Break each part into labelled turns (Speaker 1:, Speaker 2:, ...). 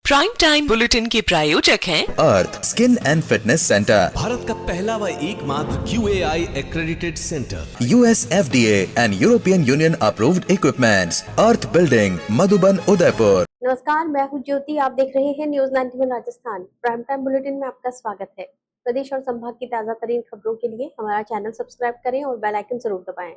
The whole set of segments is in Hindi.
Speaker 1: प्राइम टाइम बुलेटिन के प्रायोजक हैं
Speaker 2: Arth skin and fitness centre,
Speaker 3: Bharat का पहला व एकमात्र QAI accredited centre,
Speaker 2: US FDA and European Union approved equipments, Arth building, Madhuban, Udaipur.
Speaker 4: नमस्कार, मैं हूं ज्योति। आप देख रहे हैं news 91 Rajasthan. Prime time bulletin में आपका स्वागत है। प्रदेश और संभाग की ताजा तरीन खबरों के लिए हमारा चैनल सब्सक्राइब करें और बेल आइकन जरूर दबाएं।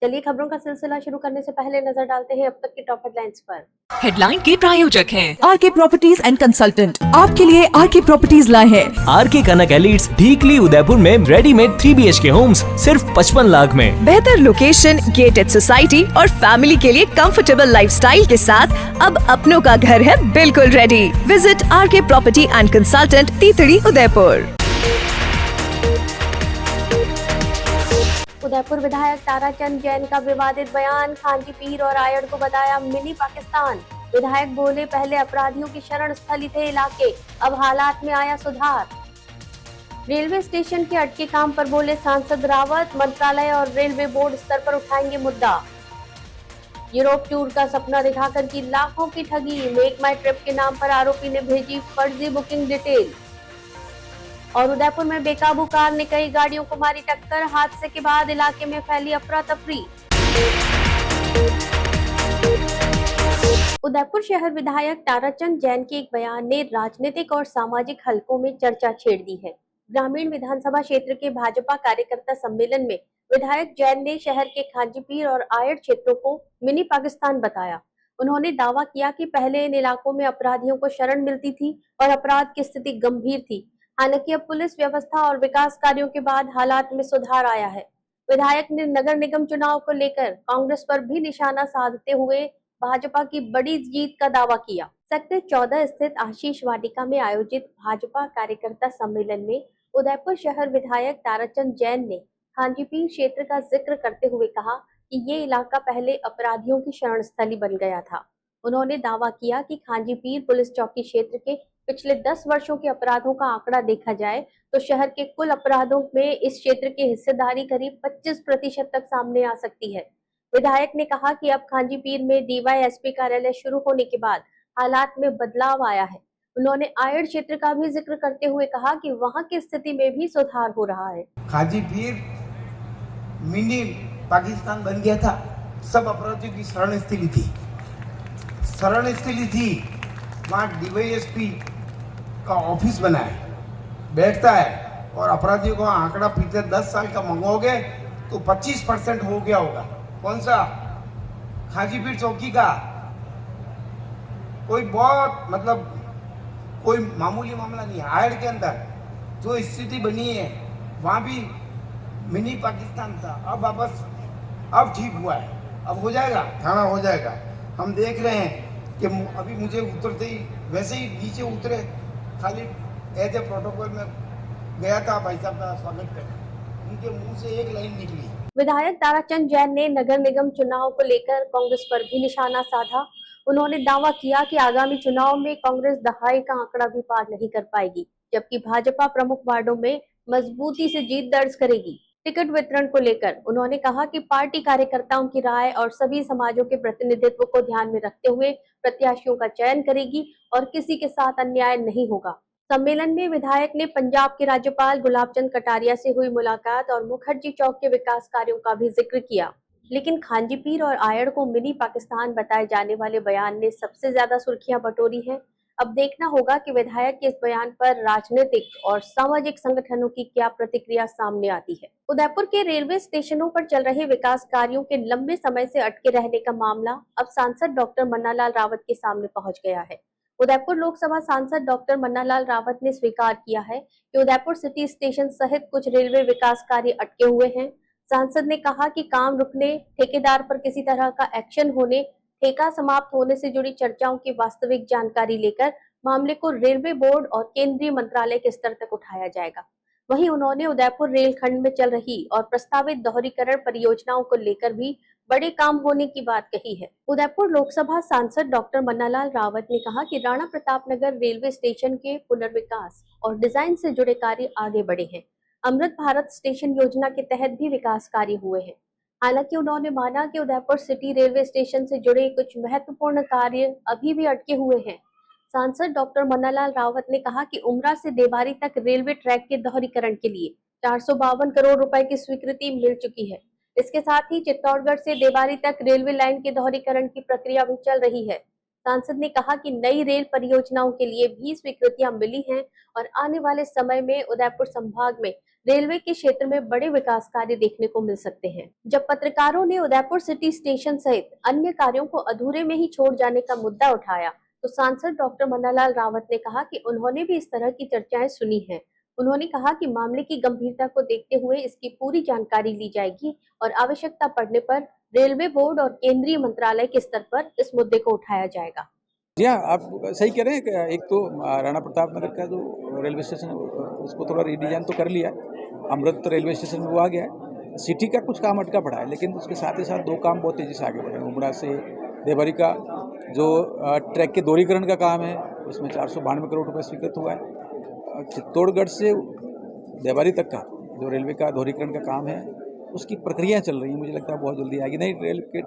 Speaker 4: चलिए खबरों का सिलसिला शुरू करने से पहले नजर डालते हैं अब तक की टॉप हेडलाइंस पर।
Speaker 1: हेडलाइन के प्रायोजक हैं
Speaker 5: आरके प्रॉपर्टीज एंड कंसल्टेंट आपके लिए आरके प्रॉपर्टीज लाए हैं।
Speaker 6: आरके कनक एलिट्स ढीकली उदयपुर में रेडीमेड 3 BHK होम्स सिर्फ 55 लाख में।
Speaker 5: बेहतर लोकेशन, गेटेड सोसाइटी और फैमिली के लिए कंफर्टेबल लाइफस्टाइल के साथ अब अपनों का घर है बिल्कुल ready. Visit RK property and consultant, तीतड़ी, उदयपुर।
Speaker 4: उदयपुर विधायक ताराचंद जैन का विवादित बयान, खांची पीर और आयड़ को बताया मिनी पाकिस्तान। विधायक बोले, पहले अपराधियों की शरण स्थली थे इलाके, अब हालात में आया सुधार। रेलवे स्टेशन के अटके काम पर बोले सांसद रावत, मंत्रालय और रेलवे बोर्ड स्तर पर उठाएंगे मुद्दा। यूरोप टूर का सपना दिखाकर की लाखों की ठगी, मेक माई ट्रिप के नाम पर आरोपी ने भेजी फर्जी बुकिंग डिटेल। और उदयपुर में बेकाबू कार ने कई गाड़ियों को मारी टक्कर, हादसे के बाद इलाके में फैली अफरा तफरी। उदयपुर शहर विधायक ताराचंद जैन के एक बयान ने राजनीतिक और सामाजिक हलकों में चर्चा छेड़ दी है। ग्रामीण विधानसभा क्षेत्र के भाजपा कार्यकर्ता सम्मेलन में विधायक जैन ने शहर के खांचीपीर और आयड़ क्षेत्रों को मिनी पाकिस्तान बताया। उन्होंने दावा किया कि पहले इन इलाकों में अपराधियों को शरण मिलती थी और अपराध की स्थिति गंभीर थी। हालांकि अब पुलिस व्यवस्था और विकास कार्यों के बाद हालात में सुधार आया है। विधायक ने नगर निगम चुनाव को लेकर कांग्रेस पर भी निशाना साधते हुए भाजपा की बड़ी जीत का दावा किया। सेक्टर 14 स्थित आशीष वाटिका में आयोजित भाजपा कार्यकर्ता सम्मेलन में उदयपुर शहर विधायक ताराचंद जैन ने खांचीपीर क्षेत्र का जिक्र करते हुए कहा कि ये इलाका पहले अपराधियों की शरण स्थली बन गया था। उन्होंने दावा किया कि खांचीपीर पुलिस चौकी क्षेत्र के पिछले 10 वर्षों के अपराधों का आंकड़ा देखा जाए तो शहर के कुल अपराधों में इस क्षेत्र की हिस्सेदारी करीब 25% तक सामने आ सकती है। विधायक ने कहा कि अब खांचीपीर में DYSP कार्यालय शुरू होने के बाद हालात में बदलाव आया है। उन्होंने आयड़ क्षेत्र का भी जिक्र करते हुए कहा कि वहां की स्थिति में भी सुधार हो रहा है।
Speaker 7: खांचीपीर मिनी पाकिस्तान बन गया था, सब अपराधियों की शरण स्थली थी। वहाँ DYSP का ऑफिस बना है, बैठता है और अपराधियों का आंकड़ा पिछले 10 साल का मंगोगे तो 25% हो गया होगा। कौन सा? खांचीपीर चौकी का। कोई बहुत कोई मामूली मामला नहीं है। आयड़ के अंदर जो स्थिति बनी है वहाँ भी मिनी पाकिस्तान था, अब वापस अब ठीक हुआ है, अब हो जाएगा, थाना हो जाएगा। हम देख रहे हैं कि अभी मुझे उतरते ही वैसे ही नीचे उतरे, खाली एज ए प्रोटोकॉल में गया था भाई साहब का स्वागत करने, उनके मुंह से एक लाइन निकली।
Speaker 4: विधायक ताराचंद जैन ने नगर निगम चुनाव को लेकर कांग्रेस पर भी निशाना साधा। उन्होंने दावा किया कि आगामी चुनाव में कांग्रेस दहाई का आंकड़ा भी पार नहीं कर पाएगी, जबकि भाजपा प्रमुख वार्डों में मजबूती से जीत दर्ज करेगी। टिकट वितरण को लेकर उन्होंने कहा कि पार्टी कार्यकर्ताओं की राय और सभी समाजों के प्रतिनिधित्व को ध्यान में रखते हुए प्रत्याशियों का चयन करेगी और किसी के साथ अन्याय नहीं होगा। सम्मेलन में विधायक ने पंजाब के राज्यपाल गुलाबचंद कटारिया से हुई मुलाकात और मुखर्जी चौक के विकास कार्यों का भी जिक्र किया। लेकिन खांचीपीर और आयड़ को मिनी पाकिस्तान बताए जाने वाले बयान ने सबसे ज्यादा सुर्खियां बटोरी हैं। अब देखना होगा कि विधायक के इस बयान पर राजनीतिक और सामाजिक संगठनों की क्या प्रतिक्रिया सामने आती है। उदयपुर के रेलवे स्टेशनों पर चल रहे विकास कार्यों के लंबे समय से अटके रहने का मामला अब सांसद डॉक्टर मन्नालाल रावत के सामने पहुंच गया है। उदयपुर लोकसभा सांसद डॉक्टर मन्नालाल रावत ने स्वीकार किया है कि उदयपुर सिटी स्टेशन सहित कुछ रेलवे विकास कार्य अटके हुए हैं। सांसद ने कहा कि काम रुकने, ठेकेदार पर किसी तरह का एक्शन होने, ठेका समाप्त होने से जुड़ी चर्चाओं की वास्तविक जानकारी लेकर मामले को रेलवे बोर्ड और केंद्रीय मंत्रालय के स्तर तक उठाया जाएगा। वहीं उन्होंने उदयपुर रेलखंड में चल रही और प्रस्तावित दोहरीकरण परियोजनाओं को लेकर भी बड़े काम होने की बात कही है। उदयपुर लोकसभा सांसद डॉक्टर मन्नालाल रावत ने कहा कि राणा प्रताप नगर रेलवे स्टेशन के पुनर्विकास और डिजाइन से जुड़े कार्य आगे बढ़े हैं। अमृत भारत स्टेशन योजना के तहत भी विकास कार्य हुए हैं। हालांकि उन्होंने माना कि उदयपुर सिटी रेलवे स्टेशन से जुड़े कुछ महत्वपूर्ण कार्य अभी भी अटके हुए हैं। सांसद डॉक्टर मन्नालाल रावत ने कहा कि उमरा से देवारी तक रेलवे ट्रैक के दोहरीकरण के लिए 452 करोड़ रुपए की स्वीकृति मिल चुकी है। इसके साथ ही चित्तौड़गढ़ से देवारी तक रेलवे लाइन के दोहरीकरण की प्रक्रिया भी चल रही है। सांसद ने कहा कि नई रेल परियोजनाओं के लिए भी स्वीकृतियां मिली हैं और आने वाले समय में उदयपुर संभाग में रेलवे के क्षेत्र में बड़े विकास कार्य देखने को मिल सकते हैं। जब पत्रकारों ने उदयपुर सिटी स्टेशन सहित अन्य कार्यों को अधूरे में ही छोड़ जाने का मुद्दा उठाया तो सांसद डॉक्टर मन्नालाल रावत ने कहा कि उन्होंने भी इस तरह की चर्चाएं सुनी हैं। उन्होंने कहा कि मामले की गंभीरता को देखते हुए इसकी पूरी जानकारी ली जाएगी और आवश्यकता पड़ने पर रेलवे बोर्ड और केंद्रीय मंत्रालय के स्तर पर इस मुद्दे को उठाया जाएगा।
Speaker 8: जी हाँ, आप सही कह रहे हैं कि एक तो राणा प्रताप नगर का जो रेलवे स्टेशन है उसको थोड़ा रीडिजाइन तो कर लिया है। अमृत रेलवे स्टेशन वो आ गया है। सिटी का कुछ काम अटका पड़ा है, लेकिन उसके साथ ही साथ दो काम बहुत तेज़ी से आगे बढ़े हैं। उमरा से देवरी का जो ट्रैक के दोहरीकरण का काम है उसमें 492 करोड़ रुपये स्वीकृत हुआ है। चित्तौड़गढ़ से देवरी तक का जो रेलवे का दोहरीकरण का काम है उसकी प्रक्रिया चल रही है। मुझे लगता है बहुत जल्दी आएगी। नई रेल के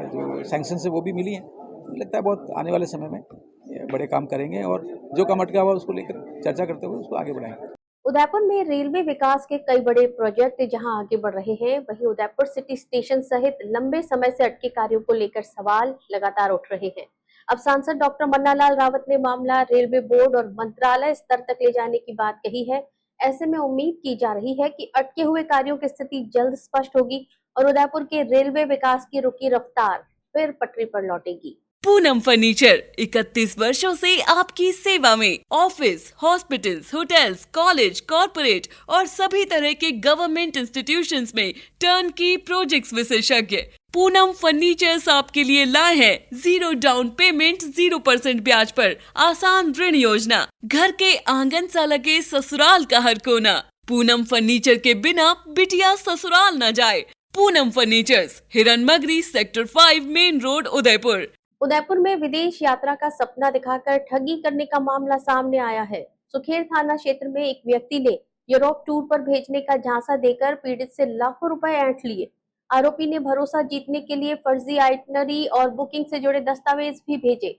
Speaker 8: जो सैंक्शन है वो भी मिली हैं। मुझे लगता है बहुत आने वाले समय में बड़े काम करेंगे और जो काम अटका हुआ उसको लेकर चर्चा करते हुए उसको आगे बढ़ाएंगे।
Speaker 4: उदयपुर में रेलवे विकास के कई बड़े प्रोजेक्ट जहां आगे बढ़ रहे हैं, वहीं उदयपुर सिटी स्टेशन सहित लंबे समय से अटके कार्यों को लेकर सवाल लगातार उठ रहे हैं। अब सांसद डॉक्टर मन्नालाल रावत ने मामला रेलवे बोर्ड और मंत्रालय स्तर तक ले जाने की बात कही है। ऐसे में उम्मीद की जा रही है कि अटके हुए कार्यों की स्थिति जल्द स्पष्ट होगी और उदयपुर के रेलवे विकास की रुकी रफ्तार फिर पटरी पर लौटेगी।
Speaker 1: पूनम फर्नीचर 31 वर्षों से आपकी सेवा में। Office, hospitals, hotels, college, corporate और सभी तरह के गवर्नमेंट इंस्टीट्यूशंस में टर्नकी प्रोजेक्ट्स विशेषज्ञ पूनम फर्नीचर्स आपके लिए लाए हैं 0 डाउन पेमेंट 0% ब्याज पर आसान ऋण योजना। घर के आंगन सा लगे ससुराल का हर कोना। पूनम फर्नीचर के बिना बिटिया ससुराल न जाए। Poonam furnitures, Hiranmagri, sector 5, main road, Udaipur.
Speaker 4: Udaipur में विदेश यात्रा का सपना दिखाकर ठगी करने का मामला सामने आया है। सुखेर थाना क्षेत्र में एक व्यक्ति ने यूरोप टूर पर भेजने का झांसा देकर पीड़ित से लाखों रुपए ऐंठ लिए। आरोपी ने भरोसा जीतने के लिए फर्जी आइटनरी और बुकिंग से जुड़े दस्तावेज भी भेजे।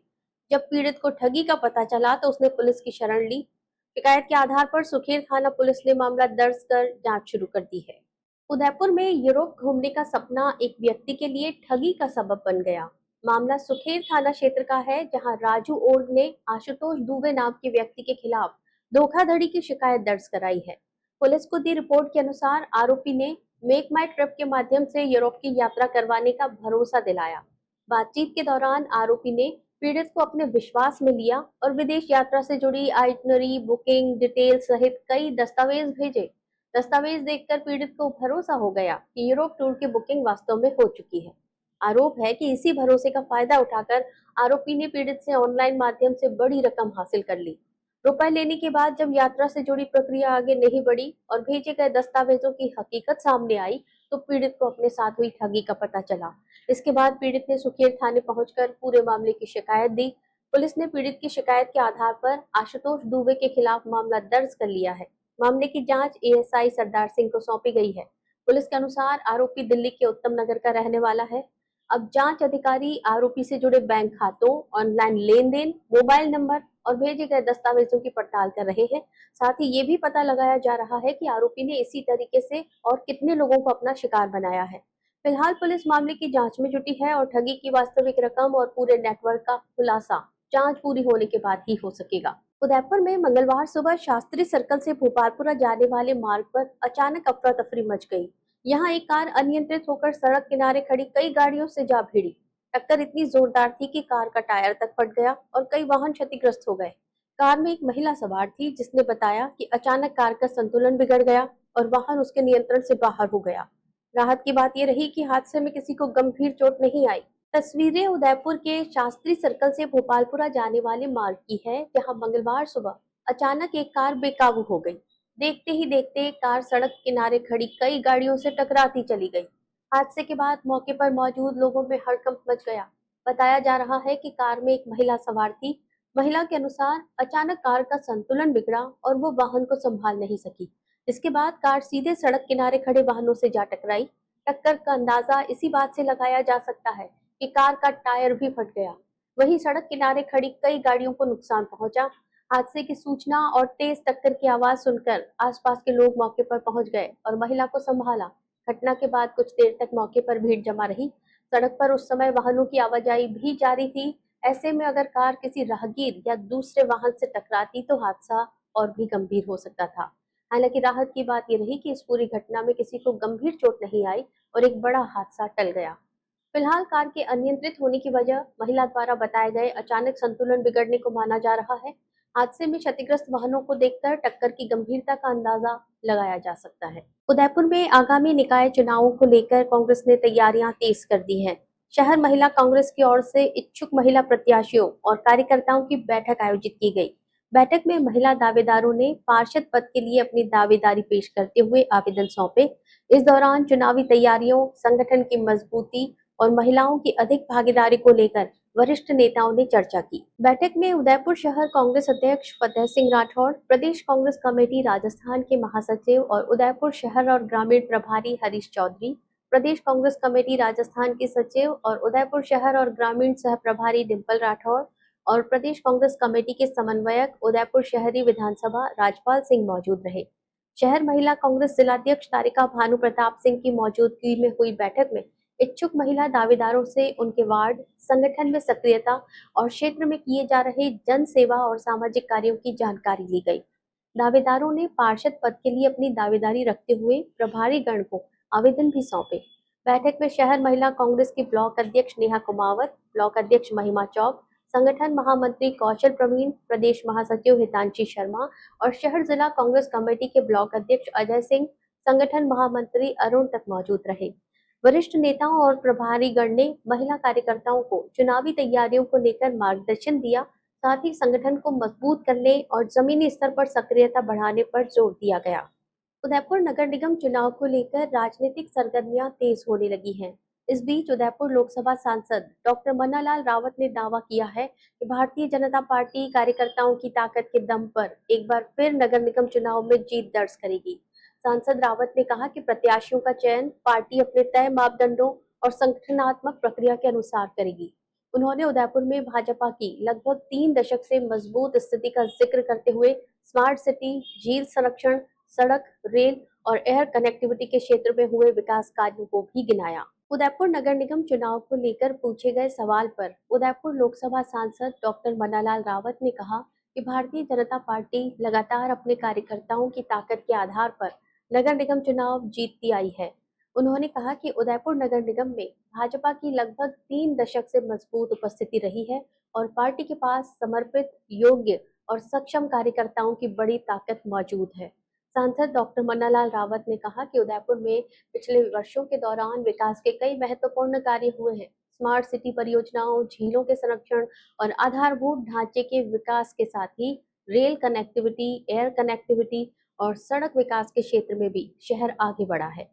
Speaker 4: जब पीड़ित को ठगी का पता चला तो उसने पुलिस की शरण ली। शिकायत के आधार पर सुखेर थाना पुलिस ने मामला दर्ज कर जांच शुरू कर दी है। उदयपुर में यूरोप घूमने का सपना एक व्यक्ति के लिए ठगी का सबब बन गया। मामला सुखेर थाना क्षेत्र का है, जहां राजू ओर्ग ने आशुतोष दुबे नाम के व्यक्ति के खिलाफ धोखाधड़ी की शिकायत दर्ज कराई है। पुलिस को दी रिपोर्ट के अनुसार आरोपी ने मेक माई ट्रिप के माध्यम से यूरोप की यात्रा करवाने का भरोसा दिलाया। बातचीत के दौरान आरोपी ने पीड़ित को अपने विश्वास में लिया और विदेश यात्रा से जुड़ी आइटनरी, बुकिंग डिटेल सहित कई दस्तावेज भेजे। दस्तावेज देखकर पीड़ित को भरोसा हो गया कि यूरोप टूर की बुकिंग वास्तव में हो चुकी है। आरोप है कि इसी भरोसे का फायदा उठाकर आरोपी ने पीड़ित से ऑनलाइन माध्यम से बड़ी रकम हासिल कर ली। रुपए लेने के बाद जब यात्रा से जुड़ी प्रक्रिया आगे नहीं बढ़ी और भेजे गए दस्तावेजों की हकीकत सामने आई तो पीड़ित को अपने साथ हुई ठगी का पता चला। इसके बाद पीड़ित ने सुखेर थाने पहुंचकर पूरे मामले की शिकायत दी। पुलिस ने पीड़ित की शिकायत के आधार पर आशुतोष दुबे के खिलाफ मामला दर्ज कर लिया है। मामले की जाँच ASI सरदार सिंह को सौंपी गई है। पुलिस के अनुसार आरोपी दिल्ली के उत्तम नगर का रहने वाला है। अब जांच अधिकारी आरोपी से जुड़े बैंक खातों, ऑनलाइन लेन देन, मोबाइल नंबर और भेजे गए दस्तावेजों की पड़ताल कर रहे हैं। साथ ही ये भी पता लगाया जा रहा है कि आरोपी ने इसी तरीके से और कितने लोगों को अपना शिकार बनाया है। फिलहाल पुलिस मामले की जांच में जुटी है और ठगी की वास्तविक रकम और पूरे नेटवर्क का खुलासा जांच पूरी होने के बाद ही हो सकेगा। उदयपुर में मंगलवार सुबह शास्त्री सर्कल से भोपालपुरा जाने वाले मार्ग पर अचानक अफरा तफरी मच गई। यहाँ एक कार अनियंत्रित होकर सड़क किनारे खड़ी कई गाड़ियों से जा भिड़ी। टक्कर इतनी जोरदार थी कि कार का टायर तक फट गया और कई वाहन क्षतिग्रस्त हो गए। कार में एक महिला सवार थी जिसने बताया कि अचानक कार का संतुलन बिगड़ गया और वाहन उसके नियंत्रण से बाहर हो गया। राहत की बात यह रही कि हादसे में किसी को गंभीर चोट नहीं आई। तस्वीरें उदयपुर के शास्त्री सर्कल से भोपालपुरा जाने वाले मार्ग की है, जहाँ मंगलवार सुबह अचानक एक कार बेकाबू हो गई। देखते ही देखते कार सड़क किनारे खड़ी कई गाड़ियों से टकराती चली गई। हादसे के बाद मौके पर मौजूद लोगों में हड़कंप मच गया। बताया जा रहा है कि कार में एक महिला सवार थी। महिला के अनुसार अचानक कार का संतुलन बिगड़ा और वो वाहन को संभाल नहीं सकी। इसके बाद कार सीधे सड़क किनारे खड़े वाहनों से जा टकराई। टक्कर का अंदाजा इसी बात से लगाया जा सकता है कि कार का टायर भी फट गया। वहीं सड़क किनारे खड़ी कई गाड़ियों को नुकसान पहुंचा। हादसे की सूचना और तेज टक्कर की आवाज सुनकर आसपास के लोग मौके पर पहुंच गए और महिला को संभाला। घटना के बाद कुछ देर तक मौके पर भीड़ जमा रही। सड़क पर उस समय वाहनों की आवाजाही भी जारी थी। ऐसे में अगर कार किसी राहगीर या दूसरे वाहन से टकराती तो हादसा और भी गंभीर हो सकता था। हालांकि राहत की बात ये रही कि इस पूरी घटना में किसी को गंभीर चोट नहीं आई और एक बड़ा हादसा टल गया। फिलहाल कार के अनियंत्रित होने की वजह महिला द्वारा बताए गए अचानक संतुलन बिगड़ने को माना जा रहा है। हादसे में क्षतिग्रस्त वाहनों को देखकर टक्कर की गंभीरता का अंदाजा लगाया जा सकता है। उदयपुर में आगामी निकाय चुनावों को लेकर कांग्रेस ने तैयारियां तेज कर दी हैं। शहर महिला कांग्रेस की ओर से इच्छुक महिला प्रत्याशियों और कार्यकर्ताओं की बैठक आयोजित की गई। बैठक में महिला दावेदारों ने पार्षद पद के लिए अपनी दावेदारी पेश करते हुए आवेदन सौंपे। इस दौरान चुनावी तैयारियों, संगठन की मजबूती और महिलाओं की अधिक भागीदारी को लेकर वरिष्ठ नेताओं ने चर्चा की। बैठक में उदयपुर शहर कांग्रेस अध्यक्ष फतेह सिंह राठौड़, प्रदेश कांग्रेस कमेटी राजस्थान के महासचिव और उदयपुर शहर और ग्रामीण प्रभारी हरीश चौधरी, प्रदेश कांग्रेस कमेटी राजस्थान के सचिव और उदयपुर शहर और ग्रामीण सह प्रभारी डिम्पल राठौड़ और प्रदेश कांग्रेस कमेटी के समन्वयक उदयपुर शहरी विधानसभा राजपाल सिंह मौजूद रहे। शहर महिला कांग्रेस जिलाध्यक्ष तारिका भानु प्रताप सिंह की मौजूदगी में हुई बैठक में इच्छुक महिला दावेदारों से उनके वार्ड, संगठन में सक्रियता और क्षेत्र में किए जा रहे जन सेवा और सामाजिक कार्यों की जानकारी ली गई। दावेदारों ने पार्षद पद के लिए अपनी दावेदारी रखते हुए प्रभारी गण को आवेदन भी सौंपे। बैठक में शहर महिला कांग्रेस की ब्लॉक अध्यक्ष नेहा कुमावत, ब्लॉक अध्यक्ष महिमा चौक, संगठन महामंत्री कौशल प्रवीण, प्रदेश महासचिव हितांशी शर्मा और शहर जिला कांग्रेस कमेटी के ब्लॉक अध्यक्ष अजय सिंह, संगठन महामंत्री अरुण तक मौजूद रहे। वरिष्ठ नेताओं और प्रभारी गण ने महिला कार्यकर्ताओं को चुनावी तैयारियों को लेकर मार्गदर्शन दिया। साथ ही संगठन को मजबूत करने और जमीनी स्तर पर सक्रियता बढ़ाने पर जोर दिया गया। उदयपुर नगर निगम चुनाव को लेकर राजनीतिक सरगर्मियां तेज होने लगी हैं। इस बीच उदयपुर लोकसभा सांसद डॉक्टर मन्नालाल रावत ने दावा किया है कि भारतीय जनता पार्टी कार्यकर्ताओं की ताकत के दम पर एक बार फिर नगर निगम चुनाव में जीत दर्ज करेगी। सांसद रावत ने कहा कि प्रत्याशियों का चयन पार्टी अपने तय मापदंडों और संगठनात्मक प्रक्रिया के अनुसार करेगी। उन्होंने उदयपुर में भाजपा की लगभग 3 दशक से मजबूत स्थिति का जिक्र करते हुए स्मार्ट सिटी, झील संरक्षण, सड़क, रेल और एयर कनेक्टिविटी के क्षेत्र में हुए विकास कार्यों को भी गिनाया। उदयपुर नगर निगम चुनाव को लेकर पूछे गए सवाल पर उदयपुर लोकसभा सांसद डॉक्टर मन्नालाल रावत ने कहा कि भारतीय जनता पार्टी लगातार अपने कार्यकर्ताओं की ताकत के आधार पर नगर निगम चुनाव जीतती आई है। उन्होंने कहा कि उदयपुर नगर निगम में भाजपा की लगभग 3 दशक से मजबूत उपस्थिति रही है और पार्टी के पास समर्पित, योग्य और सक्षम कार्यकर्ताओं की बड़ी ताकत मौजूद है। सांसद डॉक्टर मन्नालाल रावत ने कहा कि उदयपुर में पिछले वर्षों के दौरान विकास के कई महत्वपूर्ण कार्य हुए हैं। स्मार्ट सिटी परियोजनाओं, झीलों के संरक्षण और आधारभूत ढांचे के विकास के साथ ही रेल कनेक्टिविटी, एयर कनेक्टिविटी और सड़क विकास के क्षेत्र में भी शहर आगे बढ़ा है।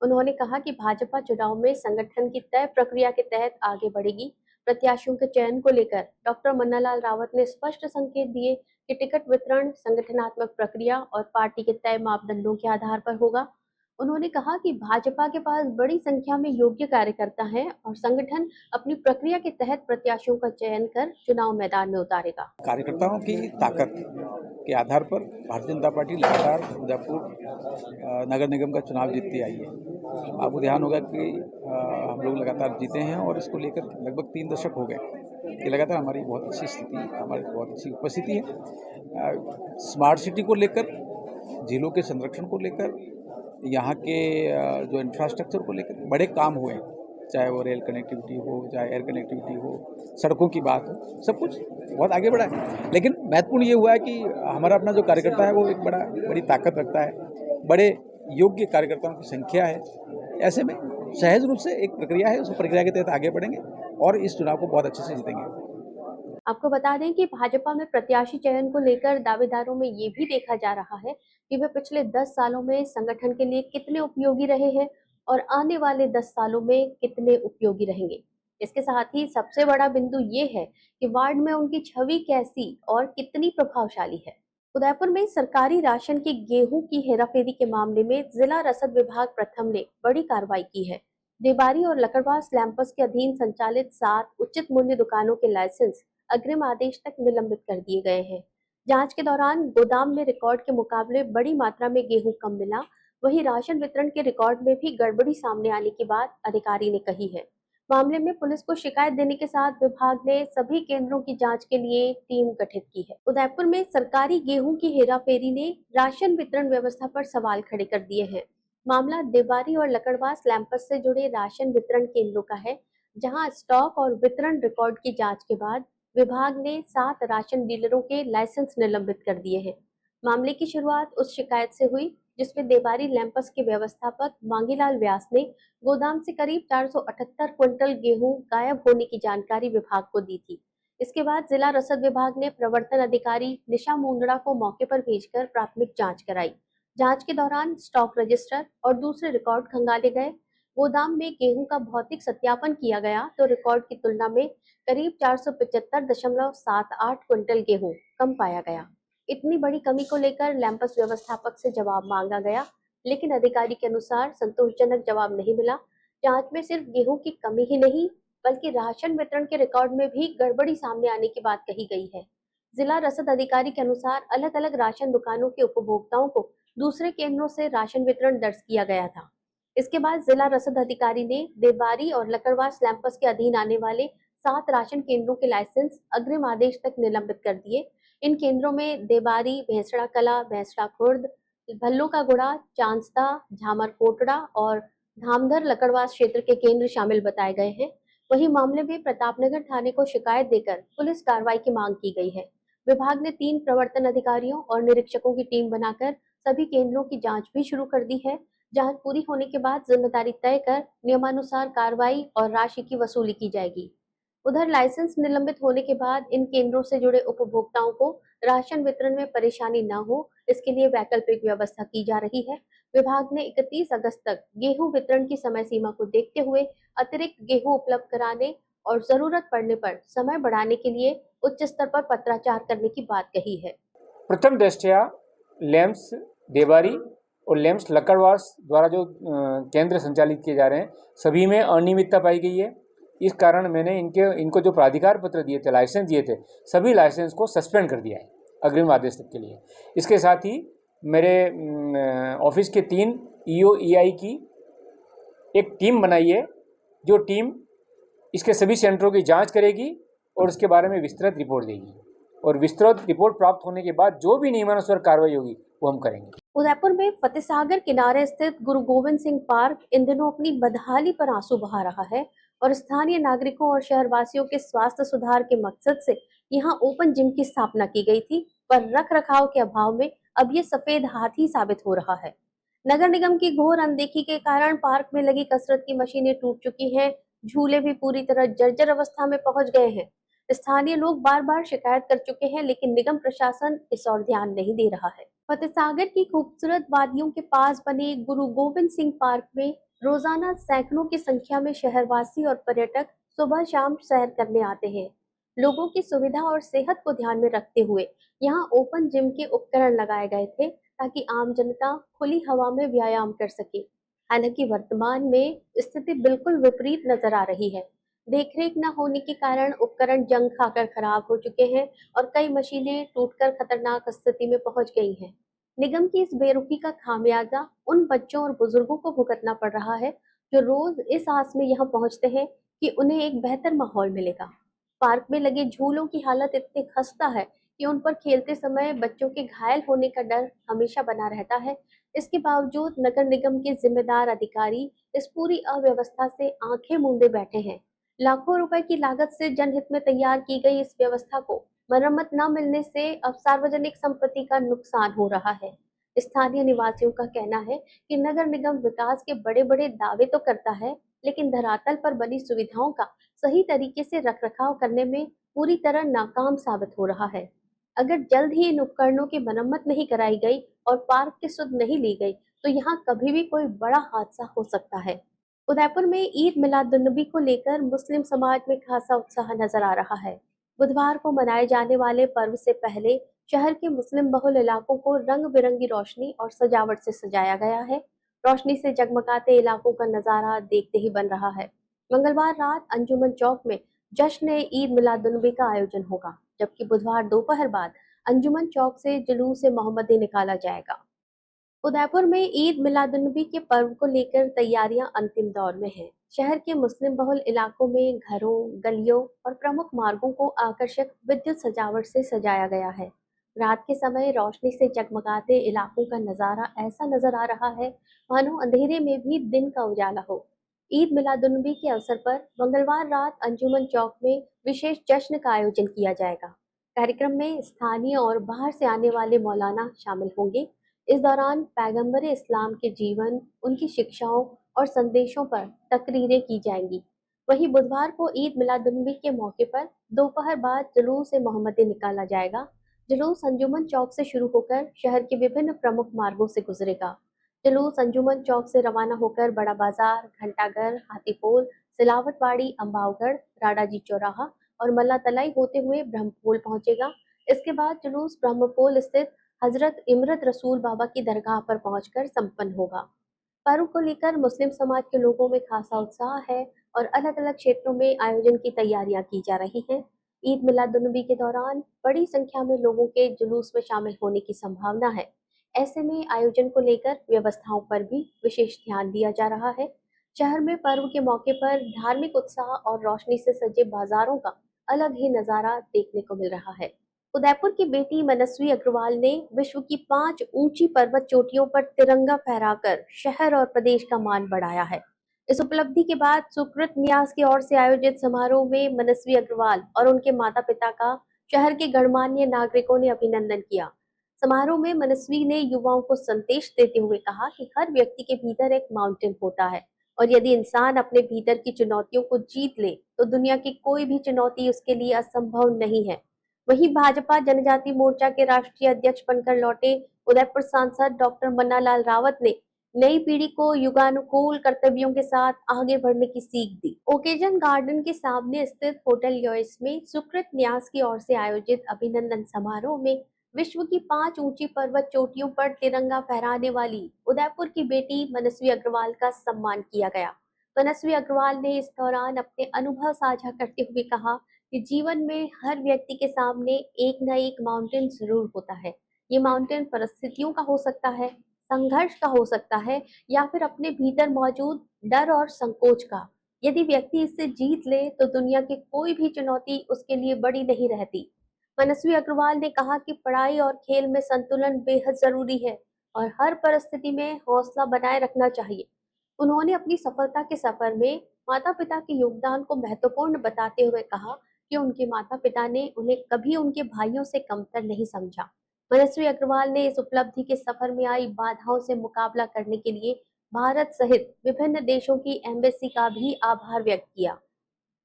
Speaker 4: उन्होंने कहा कि भाजपा चुनाव में संगठन की तय प्रक्रिया के तहत आगे बढ़ेगी। प्रत्याशियों के चयन को लेकर डॉक्टर मन्नालाल रावत ने स्पष्ट संकेत दिए कि टिकट वितरण संगठनात्मक प्रक्रिया और पार्टी के तय मापदंडों के आधार पर होगा। उन्होंने कहा कि भाजपा के पास बड़ी संख्या में योग्य कार्यकर्ता हैं और संगठन अपनी प्रक्रिया के तहत प्रत्याशियों का चयन कर चुनाव मैदान में उतारेगा।
Speaker 8: कार्यकर्ताओं की ताकत के आधार पर भारतीय जनता पार्टी लगातार उदयपुर नगर निगम का चुनाव जीतती आई है। आपको ध्यान होगा कि हम लोग लगातार जीते हैं और इसको लेकर लगभग 3 दशक हो गए कि लगातार हमारी बहुत अच्छी स्थिति, हमारी बहुत अच्छी उपस्थिति है। स्मार्ट सिटी को लेकर, झीलों के संरक्षण को लेकर, यहाँ के जो इंफ्रास्ट्रक्चर को लेकर बड़े काम हुए, चाहे वो रेल कनेक्टिविटी हो, चाहे एयर कनेक्टिविटी हो, सड़कों की बात हो, सब कुछ बहुत आगे बढ़ा है। लेकिन महत्वपूर्ण ये हुआ है कि हमारा अपना जो कार्यकर्ता है वो एक बड़ी ताकत रखता है, बड़े योग्य कार्यकर्ताओं की संख्या है। ऐसे में सहज रूप से एक प्रक्रिया है, उस प्रक्रिया के तहत आगे बढ़ेंगे और इस चुनाव को बहुत अच्छे से जीतेंगे।
Speaker 4: आपको बता दें कि भाजपा में प्रत्याशी चयन को लेकर दावेदारों में ये भी देखा जा रहा है कि वे पिछले 10 सालों में संगठन के लिए कितने उपयोगी रहे हैं और आने वाले 10 सालों में कितने उपयोगी रहेंगे। इसके साथ ही सबसे बड़ा बिंदु ये है कि वार्ड में उनकी छवि कैसी और कितनी प्रभावशाली है। उदयपुर में सरकारी राशन की गेहूं की हेराफेरी के मामले में जिला रसद विभाग प्रथम ने बड़ी कार्रवाई की है। देबारी और लकड़वा स्लैम्पर्स के अधीन संचालित 7 उचित मूल्य दुकानों के लाइसेंस अग्रिम आदेश तक निलंबित कर दिए गए हैं। जांच के दौरान गोदाम में रिकॉर्ड के मुकाबले बड़ी मात्रा में गेहूं कम मिला। वहीं राशन वितरण के रिकॉर्ड में भी गड़बड़ी सामने आने की बात अधिकारी ने कही है। मामले में पुलिस को शिकायत देने के साथ विभाग ने सभी केंद्रों की जांच के लिए टीम गठित की है। उदयपुर में सरकारी गेहूं की हेराफेरी ने राशन वितरण व्यवस्था पर सवाल खड़े कर दिए हैं। मामला देबारी और लकड़वा स्लैम्पर्स से जुड़े राशन वितरण केंद्रों का है, जहां स्टॉक और वितरण रिकॉर्ड की जांच के बाद विभाग ने 7 राशन डीलरों के लाइसेंस निलंबित कर दिए हैं। मामले की शुरुआत उस शिकायत से हुई जिसमें देबारी लैंपस के व्यवस्थापक मांगीलाल व्यास ने गोदाम से करीब 478 क्विंटल गेहूं गायब होने की जानकारी विभाग को दी थी। इसके बाद जिला रसद विभाग ने प्रवर्तन अधिकारी निशा मुंदड़ा को मौके पर भेजकर प्राथमिक जांच कराई। जांच के दौरान स्टॉक रजिस्टर और दूसरे रिकॉर्ड खंगाले गए। गोदाम में गेहूं का भौतिक सत्यापन किया गया तो रिकॉर्ड की तुलना में करीब 475.78 क्विंटल गेहूं कम पाया गया। इतनी बड़ी कमी को लेकर लैंपस व्यवस्थापक से जवाब मांगा गया, लेकिन अधिकारी के अनुसार संतोषजनक जवाब नहीं मिला। जांच में सिर्फ गेहूं की कमी ही नहीं बल्कि राशन वितरण के रिकॉर्ड में भी गड़बड़ी सामने आने की बात कही गई है। जिला रसद अधिकारी के अनुसार अलग अलग राशन दुकानों के उपभोक्ताओं को दूसरे केंद्रों से राशन वितरण दर्ज किया गया था। इसके बाद जिला रसद अधिकारी ने देबारी और लकड़वा स्लैम्पर्स के अधीन आने वाले 7 राशन केंद्रों के लाइसेंस अग्रिम आदेश तक निलंबित कर दिए। इन केंद्रों में देबारी, भैंसड़ा कला, भैंसड़ा खुर्द, भल्लू का गुड़ा, चांसदा, झामर कोटड़ा और धामधर लकड़वास क्षेत्र के केंद्र शामिल बताए गए हैं। वहीं मामले में प्रतापनगर थाने को शिकायत देकर पुलिस कार्रवाई की मांग की गई है। विभाग ने 3 प्रवर्तन अधिकारियों और निरीक्षकों की टीम बनाकर सभी केंद्रों की जांच भी शुरू कर दी है। जांच पूरी होने के बाद जिम्मेदारी तय कर नियमानुसार कार्रवाई और राशि की वसूली की जाएगी। उधर लाइसेंस निलंबित होने के बाद इन केंद्रों से जुड़े उपभोक्ताओं को राशन वितरण में परेशानी न हो, इसके लिए वैकल्पिक व्यवस्था की जा रही है। विभाग ने 31 अगस्त तक गेहूं वितरण की समय सीमा को देखते हुए अतिरिक्त गेहूं उपलब्ध कराने और जरूरत पड़ने पर समय बढ़ाने के लिए उच्च स्तर पर पत्राचार करने की बात कही है।
Speaker 9: प्रथम दृष्टया लैंप्स देबारी और लैंप्स लकड़वास द्वारा जो केंद्र संचालित किए जा रहे हैं, सभी में अनियमितता पाई गई है। इस कारण मैंने इनको जो प्राधिकार पत्र दिए थे, लाइसेंस दिए थे, सभी लाइसेंस को सस्पेंड कर दिया है अग्रिम आदेश तक के लिए। इसके साथ ही मेरे ऑफिस के 3 ईओ ईआई की एक टीम बनाई है, जो टीम इसके सभी सेंटरों की जांच करेगी और उसके बारे में विस्तृत रिपोर्ट देगी, और विस्तृत रिपोर्ट प्राप्त होने के बाद जो भी नियमानुसार कार्रवाई होगी वो हम करेंगे।
Speaker 4: उदयपुर में फतेहसागर किनारे स्थित गुरु गोविंद सिंह पार्क इन दिनों अपनी बदहाली पर आंसू बहा रहा है और स्थानीय नागरिकों और शहरवासियों के स्वास्थ्य सुधार के मकसद से यहाँ ओपन जिम की स्थापना की गई थी, पर रख रखाव के अभाव में अब ये सफेद हाथी साबित हो रहा है। नगर निगम की घोर अनदेखी के कारण पार्क में लगी कसरत की मशीनें टूट चुकी हैं, झूले भी पूरी तरह जर्जर अवस्था में पहुंच गए हैं। स्थानीय लोग बार बार शिकायत कर चुके हैं, लेकिन निगम प्रशासन इस ओर ध्यान नहीं दे रहा है। फतेहसागर की खूबसूरत वादियों के पास बने गुरु गोविंद सिंह पार्क में रोजाना सैकड़ों की संख्या में शहरवासी और पर्यटक सुबह शाम सैर करने आते हैं। लोगों की सुविधा और सेहत को ध्यान में रखते हुए यहाँ ओपन जिम के उपकरण लगाए गए थे ताकि आम जनता खुली हवा में व्यायाम कर सके। हालांकि वर्तमान में स्थिति बिल्कुल विपरीत नजर आ रही है। देखरेख न होने के कारण उपकरण जंग खाकर खराब हो चुके हैं और कई मशीनें टूटकर खतरनाक स्थिति में पहुंच गई हैं। निगम की इस बेरुखी का खामियाजा उन बच्चों और बुजुर्गों को भुगतना पड़ रहा है जो रोज इस आस में यहाँ पहुंचते हैं कि उन्हें एक बेहतर माहौल मिलेगा। पार्क में लगे झूलों की हालत इतनी खस्ता है कि उन पर खेलते समय बच्चों के घायल होने का डर हमेशा बना रहता है। इसके बावजूद नगर निगम के जिम्मेदार अधिकारी इस पूरी अव्यवस्था से आंखें मूंदे बैठे हैं। लाखों रुपए की लागत से जनहित में तैयार की गई इस व्यवस्था को मरम्मत न मिलने से अब सार्वजनिक संपत्ति का नुकसान हो रहा है। स्थानीय निवासियों का कहना है कि नगर निगम विकास के बड़े बड़े दावे तो करता है, लेकिन धरातल पर बनी सुविधाओं का सही तरीके से रखरखाव करने में पूरी तरह नाकाम साबित हो रहा है। अगर जल्द ही इन उपकरणों की मरम्मत नहीं कराई गई और पार्क की सुध नहीं ली गई तो यहाँ कभी भी कोई बड़ा हादसा हो सकता है। उदयपुर में ईद मिलादुन्नबी को लेकर मुस्लिम समाज में खासा उत्साह नजर आ रहा है। बुधवार को मनाए जाने वाले पर्व से पहले शहर के मुस्लिम बहुल इलाकों को रंग बिरंगी रोशनी और सजावट से सजाया गया है। रोशनी से जगमगाते इलाकों का नजारा देखते ही बन रहा है। मंगलवार रात अंजुमन चौक में जश्न ईद मिलादुन्नबी का आयोजन होगा, जबकि बुधवार दोपहर बाद अंजुमन चौक से जुलूस मोहम्मदी निकाला जाएगा। उदयपुर में ईद मिलादुन्नबी के पर्व को लेकर तैयारियां अंतिम दौर में हैं। शहर के मुस्लिम बहुल इलाकों में घरों, गलियों और प्रमुख मार्गों को आकर्षक विद्युत सजावट से सजाया गया है। रात के समय रोशनी से जगमगाते इलाकों का नजारा ऐसा नजर आ रहा है मानो अंधेरे में भी दिन का उजाला हो। ईद मिलादुन्नबी के अवसर पर मंगलवार रात अंजुमन चौक में विशेष जश्न का आयोजन किया जाएगा। कार्यक्रम में स्थानीय और बाहर से आने वाले मौलाना शामिल होंगे। इस दौरान पैगंबर इस्लाम के जीवन, उनकी शिक्षाओं और संदेशों पर तकरीरें की जाएंगी। वहीं बुधवार को ईद मिलादुन्नबी के मौके पर दोपहर बाद जुलूस मोहम्मदी निकाला जाएगा। जुलूस अंजुमन चौक से शुरू होकर शहर के विभिन्न प्रमुख मार्गों से गुजरेगा। जुलूस अंजुमन चौक से रवाना होकर बड़ा बाजार, घंटाघर, हाथीपोल, सिलावटवाड़ी, अम्बावगढ़, राडाजी चौराहा और मल्ला तलाई होते हुए ब्रह्मपोल पहुंचेगा। इसके बाद जुलूस ब्रह्मपोल स्थित हजरत इमरत रसूल बाबा की दरगाह पर पहुंचकर संपन्न होगा। पर्व को लेकर मुस्लिम समाज के लोगों में खासा उत्साह है और अलग अलग क्षेत्रों में आयोजन की तैयारियां की जा रही हैं। ईद मिलादुन्नबी के दौरान बड़ी संख्या में लोगों के जुलूस में शामिल होने की संभावना है। ऐसे में आयोजन को लेकर व्यवस्थाओं पर भी विशेष ध्यान दिया जा रहा है। शहर में पर्व के मौके पर धार्मिक उत्साह और रोशनी से सजे बाजारों का अलग ही नजारा देखने को मिल रहा है। उदयपुर की बेटी मनस्वी अग्रवाल ने विश्व की 5 ऊंची पर्वत चोटियों पर तिरंगा फहराकर शहर और प्रदेश का मान बढ़ाया है। इस उपलब्धि के बाद सुकृत न्यास की ओर से आयोजित समारोह में मनस्वी अग्रवाल और उनके माता पिता का शहर के गणमान्य नागरिकों ने अभिनंदन किया। समारोह में मनस्वी ने युवाओं को संदेश देते हुए कहा कि हर व्यक्ति के भीतर एक माउंटेन होता है और यदि इंसान अपने भीतर की चुनौतियों को जीत ले तो दुनिया की कोई भी चुनौती उसके लिए असंभव नहीं है। वहीं भाजपा जनजाति मोर्चा के राष्ट्रीय अध्यक्ष बनकर लौटे उदयपुर सांसद डॉक्टर मन्नालाल रावत ने नई पीढ़ी को युगानुकूल कर्तव्यों के साथ आगे बढ़ने की सीख दी। ओकेजन गार्डन के सामने स्थित होटल यॉयस में सुकृत न्यास की ओर से आयोजित अभिनंदन समारोह में विश्व की 5 ऊंची पर्वत चोटियों पर तिरंगा फहराने वाली उदयपुर की बेटी मनस्वी अग्रवाल का सम्मान किया गया। मनस्वी अग्रवाल ने इस दौरान अपने अनुभव साझा करते हुए कहा कि जीवन में हर व्यक्ति के सामने एक न एक माउंटेन जरूर होता है। ये माउंटेन परिस्थितियों का हो सकता है, संघर्ष का हो सकता है या फिर अपने भीतर मौजूद डर और संकोच का। यदि व्यक्ति इससे जीत ले तो दुनिया की कोई भी चुनौती उसके लिए बड़ी नहीं रहती। मनस्वी अग्रवाल ने कहा कि पढ़ाई और खेल में संतुलन बेहद जरूरी है और हर परिस्थिति में हौसला बनाए रखना चाहिए। उन्होंने अपनी सफलता के सफर में माता पिता के योगदान को महत्वपूर्ण बताते हुए कहा कि उनके माता पिता ने उन्हें कभी उनके भाइयों से कमतर नहीं समझा। मनस्वी अग्रवाल ने इस उपलब्धि के सफर में आई बाधाओं से मुकाबला करने के लिए भारत सहित विभिन्न देशों की एम्बेसी का भी आभार व्यक्त किया।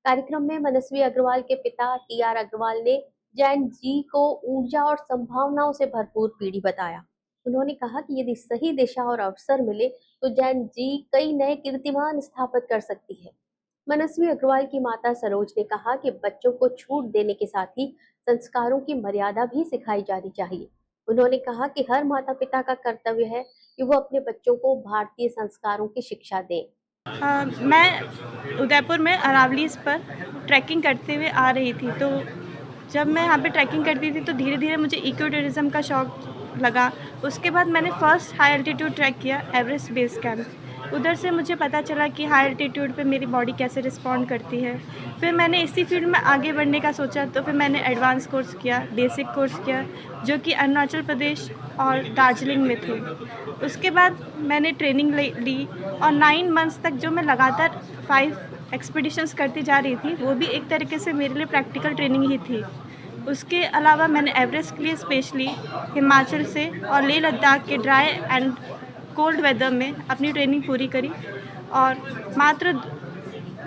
Speaker 4: कार्यक्रम में मनस्वी अग्रवाल के पिता टी.आर. अग्रवाल ने जैन जी को ऊर्जा और संभावनाओं से भरपूर पीढ़ी बताया। उन्होंने कहा कि यदि सही दिशा और अवसर मिले तो जैन जी कई नए कीर्तिमान स्थापित कर सकती है। मनस्वी अग्रवाल की माता सरोज ने कहा कि बच्चों को छूट देने के साथ ही संस्कारों की मर्यादा भी सिखाई जानी चाहिए। उन्होंने कहा कि हर माता पिता का कर्तव्य है कि वो अपने बच्चों को भारतीय संस्कारों की शिक्षा दें।
Speaker 10: मैं उदयपुर में अरावलीज पर ट्रैकिंग करते हुए आ रही थी, तो जब मैं यहाँ पे ट्रैकिंग करती थी तो धीरे धीरे मुझे इको टूरिज़्म का शौक लगा। उसके बाद मैंने फर्स्ट हाई एल्टीट्यूड ट्रैक किया एवरेस्ट बेस कैंप। उधर से मुझे पता चला कि हाई एल्टीट्यूड पे मेरी बॉडी कैसे रिस्पॉन्ड करती है। फिर मैंने इसी फील्ड में आगे बढ़ने का सोचा, तो फिर मैंने एडवांस कोर्स किया, बेसिक कोर्स किया, जो कि अरुणाचल प्रदेश और दार्जिलिंग में थे। उसके बाद मैंने ट्रेनिंग ली और 9 मंथ्स तक जो मैं लगातार 5 एक्सपीडिशंस करती जा रही थी, वो भी एक तरीके से मेरे लिए प्रैक्टिकल ट्रेनिंग ही थी। उसके अलावा मैंने एवरेस्ट के लिए स्पेशली हिमाचल से और लेह लद्दाख के ड्राई एंड कोल्ड वेदर में अपनी ट्रेनिंग पूरी करी और मात्र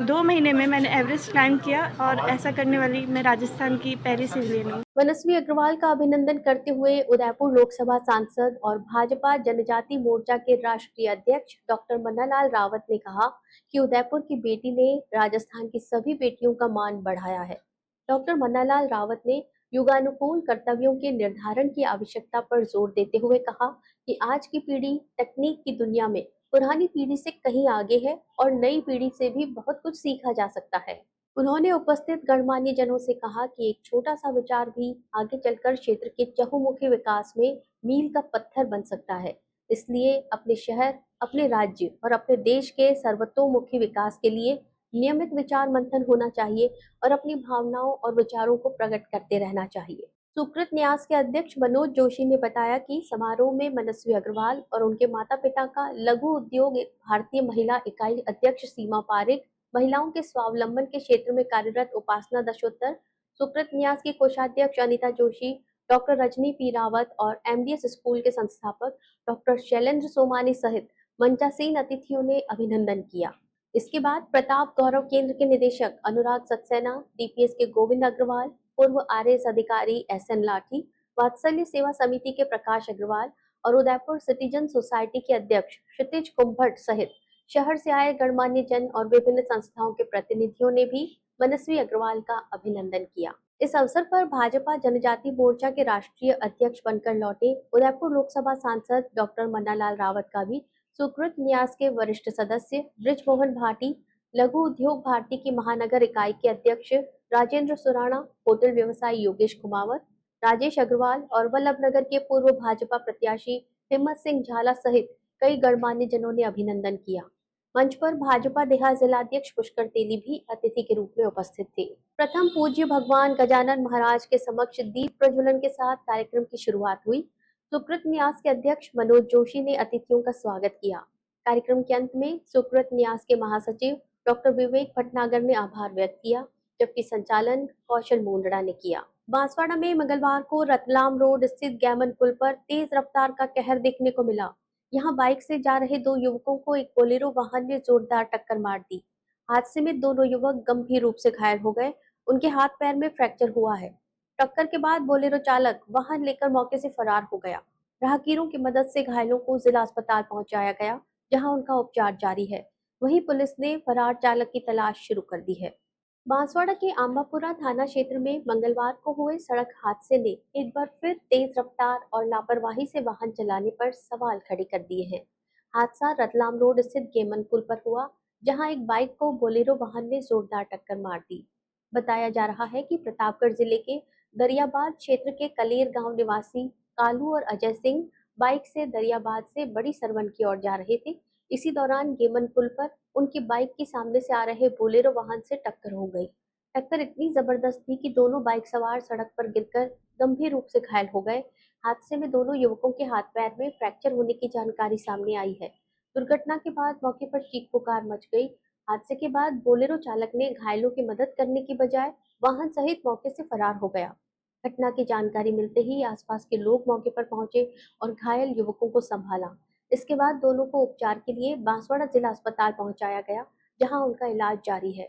Speaker 10: 2 महीने में मैंने एवरेस्ट क्लाइंब किया और ऐसा करने वाली मैं राजस्थान की पहली सिविलियन हूँ।
Speaker 4: मनस्वी अग्रवाल का अभिनंदन करते हुए उदयपुर लोकसभा सांसद और भाजपा जनजाति मोर्चा के राष्ट्रीय अध्यक्ष डॉक्टर मन्नालाल रावत ने कहा कि उदयपुर की बेटी ने राजस्थान की सभी बेटियों का मान बढ़ाया है। डॉक्टर मन्नालाल रावत ने युगानुकूल कर्तव्यों के निर्धारण की आवश्यकता पर जोर देते हुए कहा कि आज की पीढ़ी तकनीक की दुनिया में पुरानी पीढ़ी से कहीं आगे है और नई पीढ़ी से भी बहुत कुछ सीखा जा सकता है। उन्होंने उपस्थित गणमान्य जनों से कहा कि एक छोटा सा विचार भी आगे चलकर क्षेत्र के चहुमुखी विकास में मील का पत्थर बन सकता है। इसलिए अपने शहर, अपने राज्य और अपने देश के सर्वतोमुखी विकास के लिए नियमित विचार मंथन होना चाहिए और अपनी भावनाओं और विचारों को प्रकट करते रहना चाहिए। सुकृत न्यास के अध्यक्ष मनोज जोशी ने बताया कि समारोह में मनस्वी अग्रवाल और उनके माता पिता का लघु उद्योग भारतीय महिला इकाई अध्यक्ष सीमा पारिक, महिलाओं के स्वावलंबन के क्षेत्र में कार्यरत उपासना दशोत्तर, सुकृत न्यास की कोषाध्यक्ष अनिता जोशी, डॉक्टर रजनी पी रावत और एमडीएस स्कूल के संस्थापक डॉक्टर शैलेंद्र सोमानी सहित मंचासीन अतिथियों ने अभिनंदन किया। इसके बाद प्रताप गौरव केंद्र के निदेशक अनुराग सक्सेना, डीपीएस के गोविंद अग्रवाल, पूर्व आरएएस अधिकारी एसएन लाठी, वात्सल्य सेवा समिति के प्रकाश अग्रवाल और उदयपुर सिटीजन सोसाइटी के अध्यक्ष क्षितिज कुंभट सहित शहर से आए गणमान्य जन और विभिन्न संस्थाओं के प्रतिनिधियों ने भी मनस्वी अग्रवाल का अभिनंदन किया। इस अवसर पर भाजपा जनजाति मोर्चा के राष्ट्रीय अध्यक्ष बनकर लौटे उदयपुर लोकसभा सांसद डॉक्टर मन्नालाल रावत का भी सुकृत न्यास के वरिष्ठ सदस्य ब्रिजमोहन भाटी, लघु उद्योग भारती की महानगर इकाई के अध्यक्ष राजेंद्र सुराणा, होटल व्यवसायी योगेश कुमावत, राजेश अग्रवाल और वल्लभनगर के पूर्व भाजपा प्रत्याशी हिम्मत सिंह झाला सहित कई गणमान्य जनों ने अभिनंदन किया। मंच पर भाजपा देहात जिलाध्यक्ष पुष्कर तेली भी अतिथि के रूप में उपस्थित थे। प्रथम पूज्य भगवान गजानन महाराज के समक्ष दीप प्रज्वलन के साथ कार्यक्रम की शुरुआत हुई। सुकृत न्यास के अध्यक्ष मनोज जोशी ने अतिथियों का स्वागत किया। कार्यक्रम के अंत में सुकृत न्यास के महासचिव डॉक्टर विवेक भटनागर ने आभार व्यक्त किया, जबकि संचालन कौशल मुंदड़ा ने किया। बांसवाड़ा में मंगलवार को रतलाम रोड स्थित गैमन पुल पर तेज रफ्तार का कहर देखने को मिला। यहां बाइक से जा रहे दो युवकों को एक बोलेरो वाहन ने जोरदार टक्कर मार दी। हादसे में दोनों युवक गंभीर रूप से घायल हो गए। उनके हाथ पैर में फ्रैक्चर हुआ है। टक्कर के बाद बोलेरो चालक वाहन लेकर मौके से फरार हो गया। राहगीरों की मदद से घायलों को जिला अस्पताल पहुंचाया गया, जहां उनका उपचार जारी है। वहीं पुलिस ने फरार चालक की तलाश शुरू कर दी है। बांसवाड़ा के आंबापुरा थाना क्षेत्र में मंगलवार को हुए सड़क हादसे ने एक बार फिर तेज रफ्तार और लापरवाही से वाहन चलाने पर सवाल खड़े कर दिए हैं। हादसा रतलाम रोड स्थित गेमन पुल पर हुआ, जहां एक बाइक को बोलेरो वाहन ने जोरदार टक्कर मार दी। बताया जा रहा है कि प्रतापगढ़ जिले के दरियाबाद क्षेत्र के कलेर गांव निवासी कालू और अजय सिंह बाइक से दरियाबाद से बड़ी सरवन की ओर जा रहे थे। इसी दौरान गेमन पुल पर उनकी बाइक की सामने से आ रहे बोलेरो वाहन से टक्कर हो गई। टक्कर इतनी जबरदस्त थी कि दोनों बाइक सवार सड़क पर गिरकर गंभीर रूप से घायल हो गए। हादसे में दोनों युवकों के हाथ पैर में फ्रैक्चर होने की जानकारी सामने आई है। दुर्घटना के बाद मौके पर चीख पुकार मच गई। हादसे के बाद बोलेरो चालक ने घायलों की मदद करने की बजाय वाहन सहित मौके से फरार हो गया। घटना की जानकारी मिलते ही आसपास के लोग मौके पर पहुंचे और घायल युवकों को संभाला। इसके बाद दोनों को उपचार के लिए बांसवाड़ा जिला अस्पताल पहुंचाया गया, जहां उनका इलाज जारी है।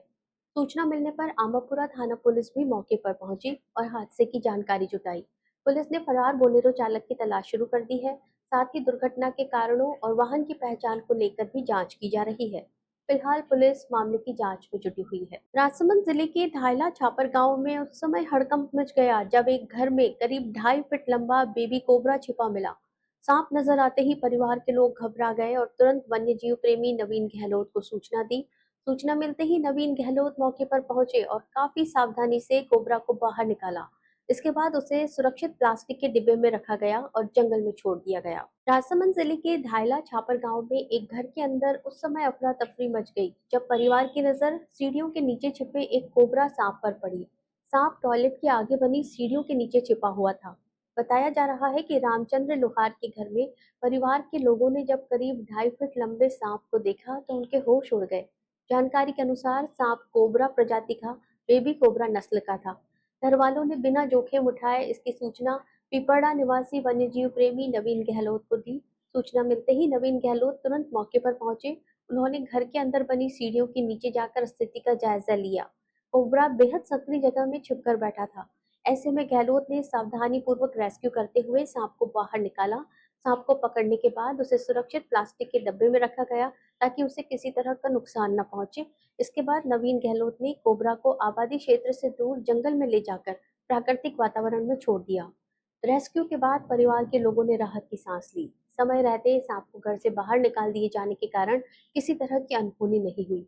Speaker 4: सूचना मिलने पर आंबापुरा थाना पुलिस भी मौके पर पहुंची और हादसे की जानकारी जुटाई। पुलिस ने फरार बोलेरो चालक की तलाश शुरू कर दी है। साथ ही दुर्घटना के कारणों और वाहन की पहचान को लेकर भी जांच की जा रही है। फिलहाल पुलिस मामले की जांच में जुटी हुई है। राजसमंद जिले के धायला छापर गांव में उस समय हड़कंप मच गया जब एक घर में करीब 2.5 फीट लंबा बेबी कोबरा छिपा मिला। सांप नजर आते ही परिवार के लोग घबरा गए और तुरंत वन्य जीव प्रेमी नवीन गहलोत को सूचना दी। सूचना मिलते ही नवीन गहलोत मौके पर पहुंचे और काफी सावधानी से कोबरा को बाहर निकाला। इसके बाद उसे सुरक्षित प्लास्टिक के डिब्बे में रखा गया और जंगल में छोड़ दिया गया। राजसमंद जिले के धायला छापर गांव में एक घर के अंदर उस समय अफरा तफरी मच गई जब परिवार की नजर सीढ़ियों के नीचे छिपे एक कोबरा सांप पर पड़ी। सांप टॉयलेट के आगे बनी सीढ़ियों के नीचे छिपा हुआ था। बताया जा रहा है कि रामचंद्र लोहार के घर में परिवार के लोगों ने जब करीब 2.5 फीट लंबे सांप को देखा तो उनके होश उड़ गए। जानकारी के अनुसार सांप कोबरा प्रजाति का बेबी कोबरा नस्ल का था। घर वालों ने बिना जोखिम उठाए इसकी सूचना पिपड़ा निवासी वन्यजीव प्रेमी नवीन गहलोत को दी। सूचना मिलते ही नवीन गहलोत तुरंत मौके पर पहुंचे। उन्होंने घर के अंदर बनी सीढ़ियों के नीचे जाकर स्थिति का जायजा लिया। कोबरा बेहद संकरी जगह में छिपकर बैठा था। ऐसे में गहलोत ने सावधानी पूर्वक रेस्क्यू करते हुए सांप को बाहर निकाला। सांप को पकड़ने के बाद उसे सुरक्षित प्लास्टिक के डब्बे में रखा गया ताकि उसे किसी तरह का नुकसान न पहुंचे। इसके बाद नवीन गहलोत ने कोबरा को आबादी क्षेत्र से दूर जंगल में ले जाकर प्राकृतिक वातावरण में छोड़ दिया। रेस्क्यू के बाद परिवार के लोगों ने राहत की सांस ली। समय रहते सांप को घर से बाहर निकाल दिए जाने के कारण किसी तरह की अनहोनी नहीं हुई।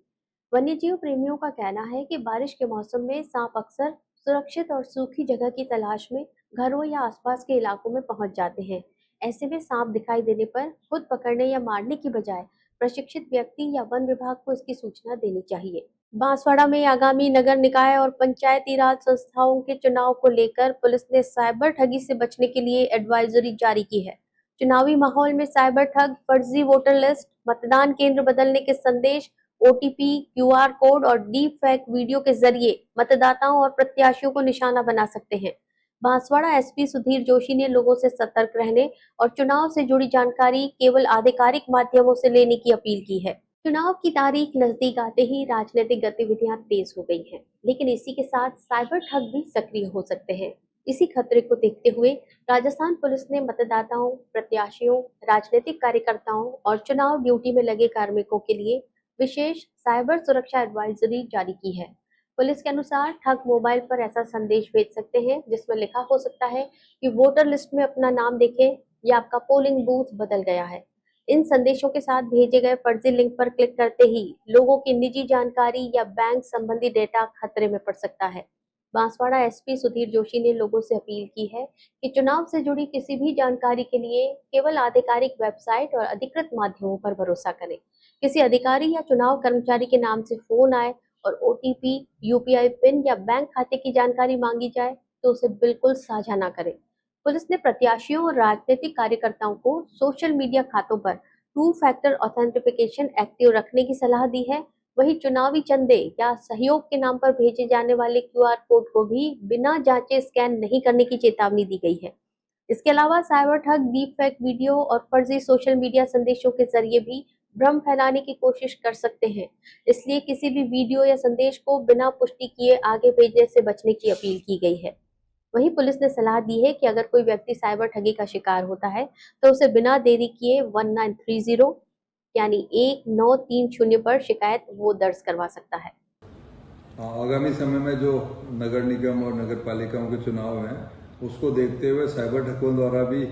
Speaker 4: वन्यजीव प्रेमियों का कहना है कि बारिश के मौसम में सांप अक्सर सुरक्षित और सूखी जगह की तलाश में घरों या आसपास के इलाकों में पहुंच जाते हैं। ऐसे में सांप दिखाई देने पर खुद पकड़ने या मारने की बजाय प्रशिक्षित व्यक्ति या वन विभाग को इसकी सूचना देनी चाहिए। बांसवाड़ा में आगामी नगर निकाय और पंचायती राज संस्थाओं के चुनाव को लेकर पुलिस ने साइबर ठगी से बचने के लिए एडवाइजरी जारी की है। चुनावी माहौल में साइबर ठग फर्जी वोटर लिस्ट, मतदान केंद्र बदलने के संदेश, OTP, QR कोड और डीप फेक वीडियो के जरिए मतदाताओं और प्रत्याशियों को निशाना बना सकते हैं। बांसवाड़ा SP सुधीर जोशी ने लोगों से सतर्क रहने और चुनाव से जुड़ी जानकारी केवल आधिकारिक माध्यमों से लेने की अपील की है। चुनाव की तारीख नजदीक आते ही राजनीतिक गतिविधियां तेज हो गई हैं, लेकिन इसी के साथ साइबर ठग भी सक्रिय हो सकते हैं। इसी खतरे को देखते हुए राजस्थान पुलिस ने मतदाताओं, प्रत्याशियों, राजनीतिक कार्यकर्ताओं और चुनाव ड्यूटी में लगे कार्मिकों के लिए विशेष साइबर सुरक्षा एडवाइजरी जारी की है। पुलिस के अनुसार ठग मोबाइल पर ऐसा संदेश भेज सकते हैं जिसमें लिखा हो सकता है कि वोटर लिस्ट में अपना नाम देखें या आपका पोलिंग बूथ बदल गया है। इन संदेशों के साथ भेजे गए फर्जी लिंक पर क्लिक करते ही लोगों की निजी जानकारी या बैंक संबंधी डेटा खतरे में पड़ सकता है। बांसवाड़ा SP सुधीर जोशी ने लोगों से अपील की है कि चुनाव से जुड़ी किसी भी जानकारी के लिए केवल आधिकारिक वेबसाइट और अधिकृत माध्यमों पर भरोसा करें। किसी अधिकारी या चुनाव कर्मचारी के नाम से फोन आए और OTP, UPI पिन या बैंक खाते की जानकारी मांगी जाए तो उसे बिल्कुल साझा ना करें। पुलिस ने प्रत्याशियों और राजनीतिक कार्यकर्ताओं को सोशल मीडिया खातों पर 2 फैक्टर ऑथेंटिफिकेशन एक्टिव रखने की सलाह दी है। वहीं चुनावी चंदे या सहयोग के नाम पर भेजे जाने वाले QR कोड को भी बिना जांचे स्कैन नहीं करने की चेतावनी दी गई है। इसके अलावा साइबर ठग डीप फेक वीडियो और फर्जी सोशल मीडिया संदेशों के जरिए भी भ्रम फैलाने की कोशिश कर सकते हैं, इसलिए किसी भी वीडियो या संदेश को बिना पुष्टि किए आगे भेजने से बचने की अपील की गई है। वहीं पुलिस ने सलाह दी है कि अगर कोई व्यक्ति साइबर ठगी का शिकार होता है तो उसे बिना देरी किए 1930 यानी 1930 पर शिकायत वो दर्ज करवा सकता है।
Speaker 11: आगामी समय में जो नगर निगम और नगर पालिकाओं के चुनाव हैं उसको देखते हुए साइबर ठगों द्वारा भी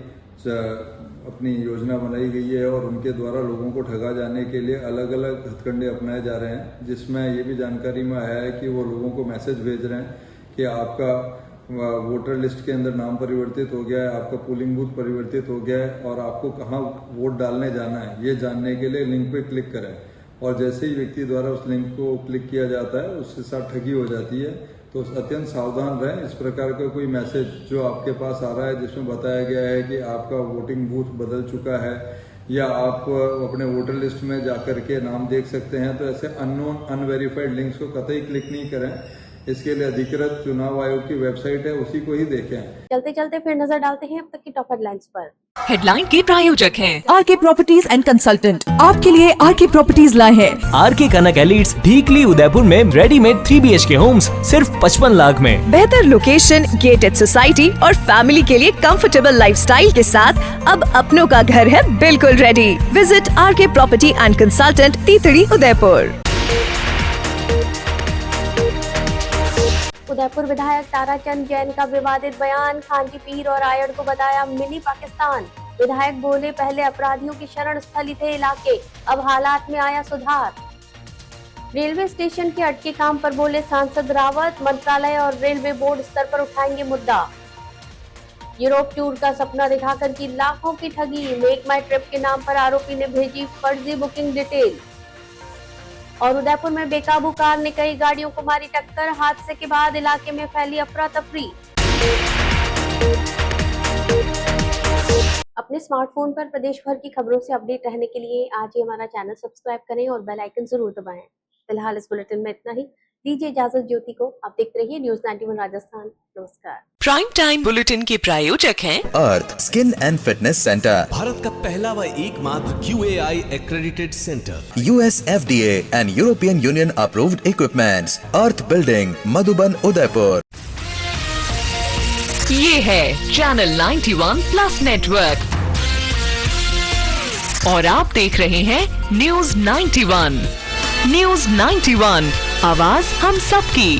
Speaker 11: अपनी योजना बनाई गई है और उनके द्वारा लोगों को ठगा जाने के लिए अलग अलग हथकंडे अपनाए जा रहे हैं, जिसमें ये भी जानकारी में आया है कि वो लोगों को मैसेज भेज रहे हैं कि आपका वोटर लिस्ट के अंदर नाम परिवर्तित हो गया है, आपका पोलिंग बूथ परिवर्तित हो गया है और आपको कहाँ वोट डालने जाना है ये जानने के लिए लिंक पे क्लिक करें। और जैसे ही व्यक्ति द्वारा उस लिंक को क्लिक किया जाता है उसके साथ ठगी हो जाती है, तो अत्यंत सावधान रहें। इस प्रकार का कोई मैसेज जो आपके पास आ रहा है जिसमें बताया गया है कि आपका वोटिंग बूथ बदल चुका है या आप अपने वोटर लिस्ट में जाकर के नाम देख सकते हैं, तो ऐसे अननोन अनवेरिफाइड लिंक्स को कतई क्लिक नहीं करें। इसके लिए अधिकृत चुनाव आयोग की वेबसाइट है, उसी को ही देखें।
Speaker 4: चलते चलते फिर नजर डालते हैं अब तक की टॉप हेडलाइंस पर।
Speaker 5: हेडलाइन के प्रायोजक हैं RK प्रॉपर्टीज एंड कंसल्टेंट। आपके लिए RK प्रॉपर्टीज लाए हैं
Speaker 6: RK कनक एलिट्स, ढीकली उदयपुर में रेडीमेड 3 BHK होम्स सिर्फ 55 लाख में।
Speaker 5: बेहतर लोकेशन, गेटेड सोसाइटी और फैमिली के लिए कंफर्टेबल लाइफस्टाइल के साथ अब अपनों का घर है बिल्कुल ready. Visit RK property and consultant, तीतड़ी, उदयपुर।
Speaker 4: उदयपुर विधायक ताराचंद जैन का विवादित बयान, खांची पीर और आयड़ को बताया मिनी पाकिस्तान। विधायक बोले पहले अपराधियों की शरण स्थली थे इलाके, अब हालात में आया सुधार। रेलवे स्टेशन के अटके काम पर बोले सांसद रावत, मंत्रालय और रेलवे बोर्ड स्तर पर उठाएंगे मुद्दा। यूरोप टूर का सपना दिखाकर की लाखों की ठगी, मेक माई ट्रिप के नाम पर आरोपी ने भेजी फर्जी बुकिंग डिटेल। और उदयपुर में बेकाबू कार ने कई गाड़ियों को मारी टक्कर, हादसे के बाद इलाके में फैली अफरा तफरी। अपने स्मार्टफोन पर प्रदेश भर की खबरों से अपडेट रहने के लिए आज ही हमारा चैनल सब्सक्राइब करें और बेल आइकन जरूर दबाएं। फिलहाल इस बुलेटिन में इतना ही। दीजिए इजाजत ज्योति को। आप देखते रहिए न्यूज 91 राजस्थान। नमस्कार।
Speaker 5: प्राइम टाइम बुलेटिन के प्रायोजक हैं
Speaker 2: Arth skin and fitness centre,
Speaker 3: Bharat का पहला व एकमात्र QAI accredited centre,
Speaker 2: US FDA and European Union approved equipments, Arth building, Madhuban, Udaipur.
Speaker 5: ये है चैनल 91 प्लस नेटवर्क और आप देख रहे हैं न्यूज 91। न्यूज 91, आवाज हम सबकी।